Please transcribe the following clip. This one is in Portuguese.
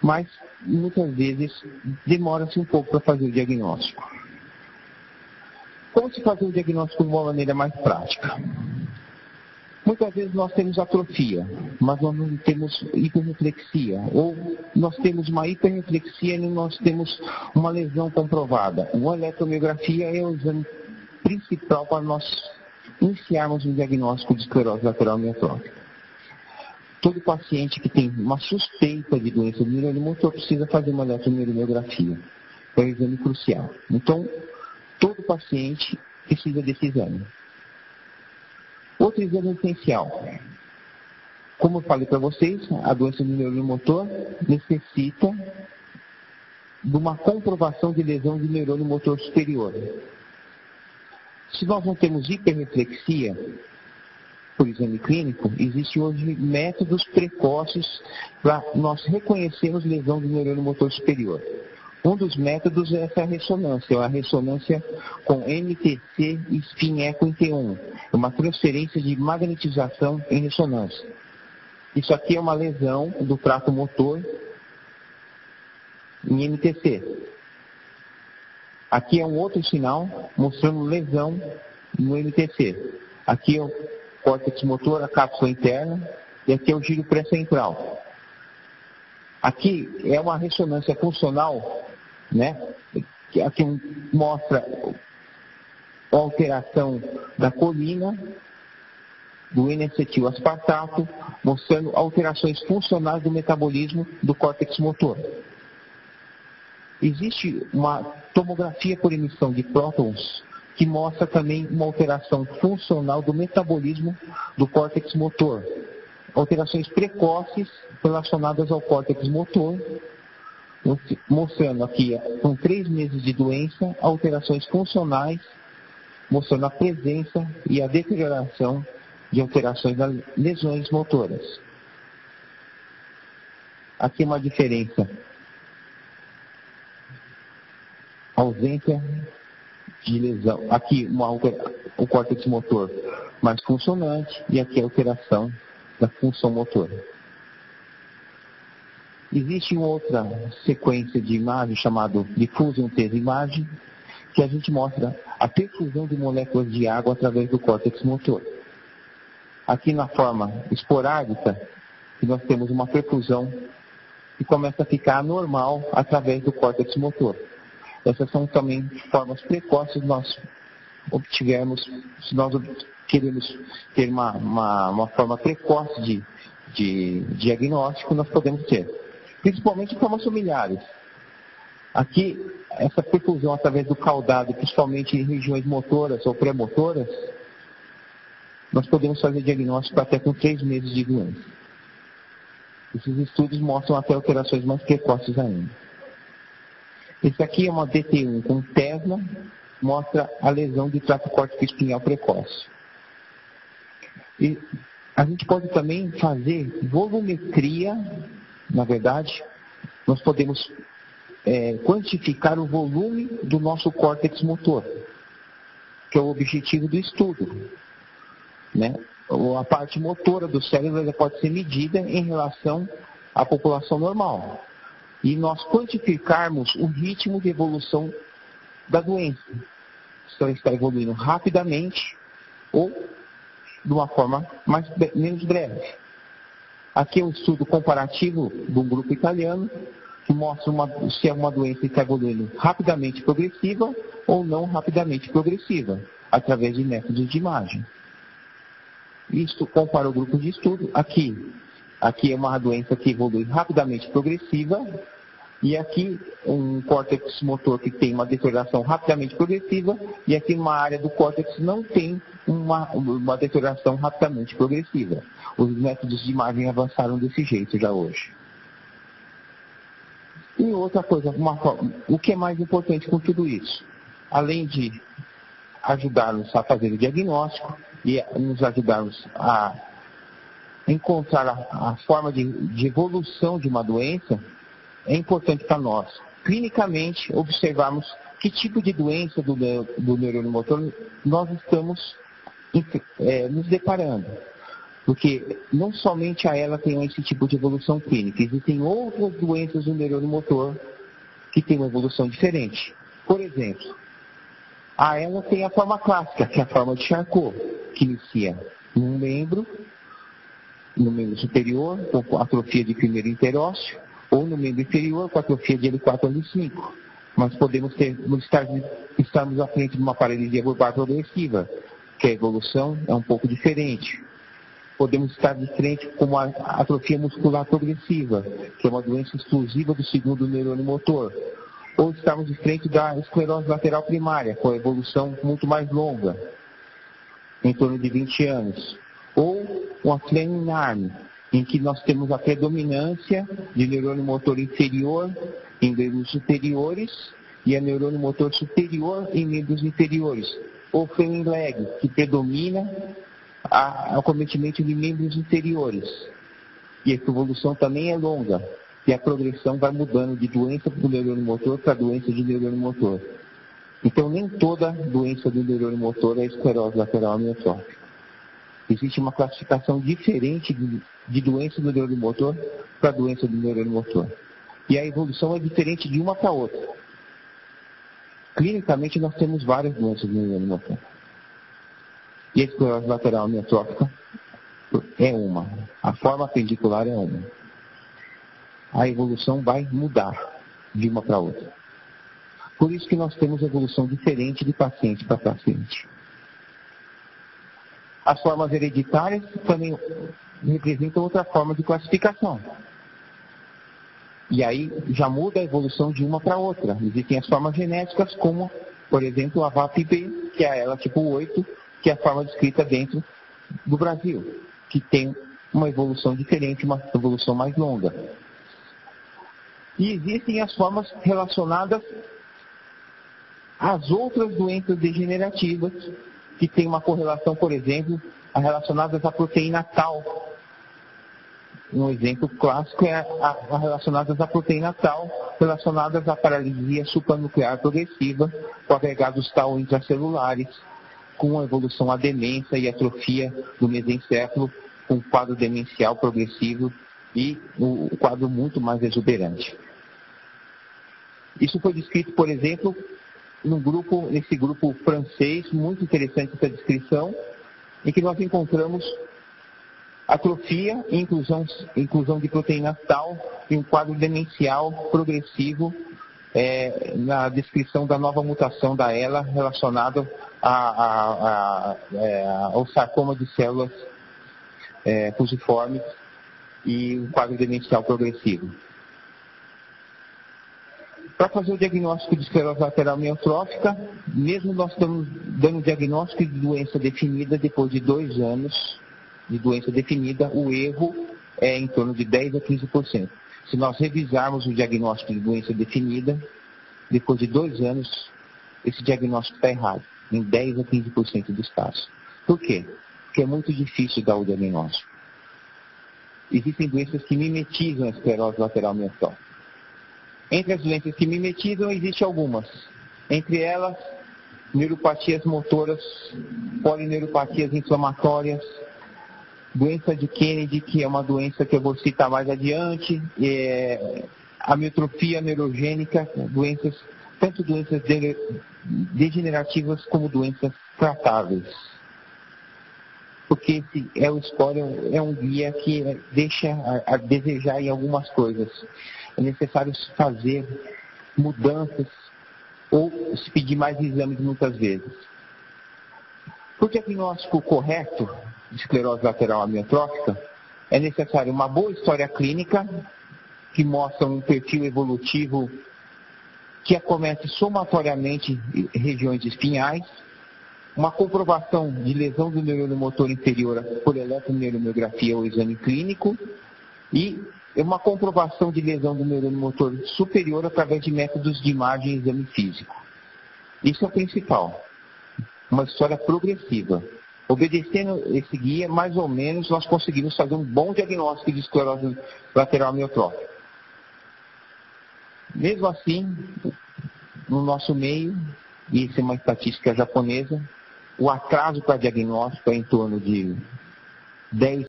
mas muitas vezes demora-se um pouco para fazer o diagnóstico. Como se fazer o diagnóstico de uma maneira mais prática? Muitas vezes nós temos atrofia, mas nós não temos hiperreflexia, ou nós temos uma hiperreflexia e nós temos uma lesão comprovada. Uma eletromiografia é o exame principal para nós iniciarmos um diagnóstico de esclerose lateral amiotrófica. Todo paciente que tem uma suspeita de doença do neurônio motor precisa fazer uma eletromiografia. É um exame crucial. Então, todo paciente precisa desse exame. Outro exame essencial. Como eu falei para vocês, a doença do neurônio motor necessita de uma comprovação de lesão de neurônio motor superior. Se nós não temos hiperreflexia, por exame clínico, existem hoje métodos precoces para nós reconhecermos lesão do neurônio motor superior. Um dos métodos é essa ressonância, a ressonância com MTC e spin-echo em T1. É uma transferência de magnetização em ressonância. Isso aqui é uma lesão do trato motor em MTC. Aqui é um outro sinal mostrando lesão no MTC. Aqui é o córtex motor, a cápsula interna, e aqui é o giro pré-central. Aqui é uma ressonância funcional, né? Aqui mostra a alteração da colina, do N-acetil-aspartato, mostrando alterações funcionais do metabolismo do córtex motor. Existe uma tomografia por emissão de prótons que mostra também uma alteração funcional do metabolismo do córtex motor. Alterações precoces relacionadas ao córtex motor, mostrando aqui, com 3 meses de doença, alterações funcionais, mostrando a presença e a deterioração de alterações das lesões motoras. Aqui uma diferença. Ausência de lesão. Aqui o córtex motor mais funcionante e aqui a alteração da função motora. Existe uma outra sequência de imagem chamada Diffusion Phase Imaging, que a gente mostra a perfusão de moléculas de água através do córtex motor. Aqui na forma esporádica, nós temos uma perfusão que começa a ficar anormal através do córtex motor. Essas são também formas precoces que nós obtivermos, se nós queremos ter uma forma precoce de diagnóstico, nós podemos ter. Principalmente em formas familiares. Aqui, essa perfusão através do caudado, principalmente em regiões motoras ou pré-motoras, nós podemos fazer diagnóstico até com 3 meses de doença. Esses estudos mostram até alterações mais precoces ainda. Esse aqui é uma DT1 com Tesla, mostra a lesão de trato córtico espinhal precoce. E a gente pode também fazer volumetria, na verdade, nós podemos quantificar o volume do nosso córtex motor, que é o objetivo do estudo, né? A parte motora do cérebro ela pode ser medida em relação à população normal. E nós quantificarmos o ritmo de evolução da doença. Se ela está evoluindo rapidamente ou de uma forma menos breve. Aqui é um estudo comparativo de um grupo italiano que mostra se é uma doença que está evoluindo rapidamente progressiva ou não rapidamente progressiva, através de métodos de imagem. Isto compara o grupo de estudo. Aqui é uma doença que evolui rapidamente progressiva e aqui um córtex motor que tem uma deterioração rapidamente progressiva e aqui uma área do córtex não tem uma deterioração rapidamente progressiva. Os métodos de imagem avançaram desse jeito já hoje. E outra coisa, o que é mais importante com tudo isso? Além de ajudar-nos a fazer o diagnóstico e nos ajudarmos a encontrar a forma de evolução de uma doença, é importante para nós, clinicamente, observarmos que tipo de doença do neurônio motor nós estamos nos deparando. Porque não somente a ELA tem esse tipo de evolução clínica, existem outras doenças do neurônio motor que têm uma evolução diferente. Por exemplo, a ELA tem a forma clássica, que é a forma de Charcot, que inicia no membro superior, com atrofia de primeiro interósseo, ou no membro inferior, com atrofia de L4 ou L5. Mas podemos estarmos à frente de uma paralisia bulbar progressiva, que a evolução é um pouco diferente. Podemos estar de frente com uma atrofia muscular progressiva, que é uma doença exclusiva do segundo neurônio motor. Ou estamos de frente da esclerose lateral primária, com a evolução muito mais longa, em torno de 20 anos. Ou uma Fleming-Arm, em que nós temos a predominância de neurônio motor inferior em membros superiores e a neurônio motor superior em membros inferiores. Ou Fleming-Leg, que predomina o cometimento de membros inferiores. E essa evolução também é longa. E a progressão vai mudando de doença do neurônio motor para doença de neurônio motor. Então, nem toda doença do neurônio motor é esclerose lateral amiotrófica. Existe uma classificação diferente de doença do neurônio motor para doença do neurônio motor. E a evolução é diferente de uma para outra. Clinicamente, nós temos várias doenças do neurônio motor. E a esclerose lateral amiotrófica é uma. A forma pendicular é uma. A evolução vai mudar de uma para outra. Por isso que nós temos evolução diferente de paciente para paciente. As formas hereditárias também representam outra forma de classificação. E aí já muda a evolução de uma para outra. Existem as formas genéticas, como, por exemplo, a VAP-B, que é a ELA tipo 8, que é a forma descrita dentro do Brasil, que tem uma evolução diferente, uma evolução mais longa. E existem as formas relacionadas às outras doenças degenerativas, que tem uma correlação, por exemplo, relacionadas à proteína tau. Um exemplo clássico é a relacionadas à proteína tau, relacionadas à paralisia supranuclear progressiva, com agregados tau intracelulares, com a evolução à demência e atrofia do mesencéfalo, com quadro demencial progressivo e o quadro muito mais exuberante. Isso foi descrito, por exemplo, nesse grupo francês, muito interessante essa descrição, em que nós encontramos atrofia e inclusão de proteína tau e um quadro demencial progressivo na descrição da nova mutação da ELA relacionada ao sarcoma de células fusiformes e um quadro demencial progressivo. Para fazer o diagnóstico de esclerose lateral amiotrófica, mesmo nós estamos dando diagnóstico de doença definida depois de 2 anos de doença definida, o erro é em torno de 10 a 15%. Se nós revisarmos o diagnóstico de doença definida, depois de 2 anos, esse diagnóstico está errado, em 10 a 15% dos casos. Por quê? Porque é muito difícil dar o diagnóstico. Existem doenças que mimetizam a esclerose lateral amiotrófica. Entre as doenças que mimetizam, existem algumas. Entre elas, neuropatias motoras, polineuropatias inflamatórias, doença de Kennedy, que é uma doença que eu vou citar mais adiante, amiotrofia neurogênica, tanto doenças degenerativas como doenças tratáveis. Porque o score é um guia que deixa a desejar em algumas coisas. É necessário fazer mudanças ou se pedir mais exames muitas vezes. Para o diagnóstico correto de esclerose lateral amiotrófica, é necessário uma boa história clínica, que mostra um perfil evolutivo que acomete somatoriamente regiões espinhais, uma comprovação de lesão do neurônio motor inferior por eletroneuromiografia ou exame clínico e uma comprovação de lesão do neurônio motor superior através de métodos de imagem e exame físico. Isso é o principal. Uma história progressiva. Obedecendo esse guia, mais ou menos, nós conseguimos fazer um bom diagnóstico de esclerose lateral amiotrófica. Mesmo assim, no nosso meio, e isso é uma estatística japonesa, o atraso para diagnóstico é em torno de 10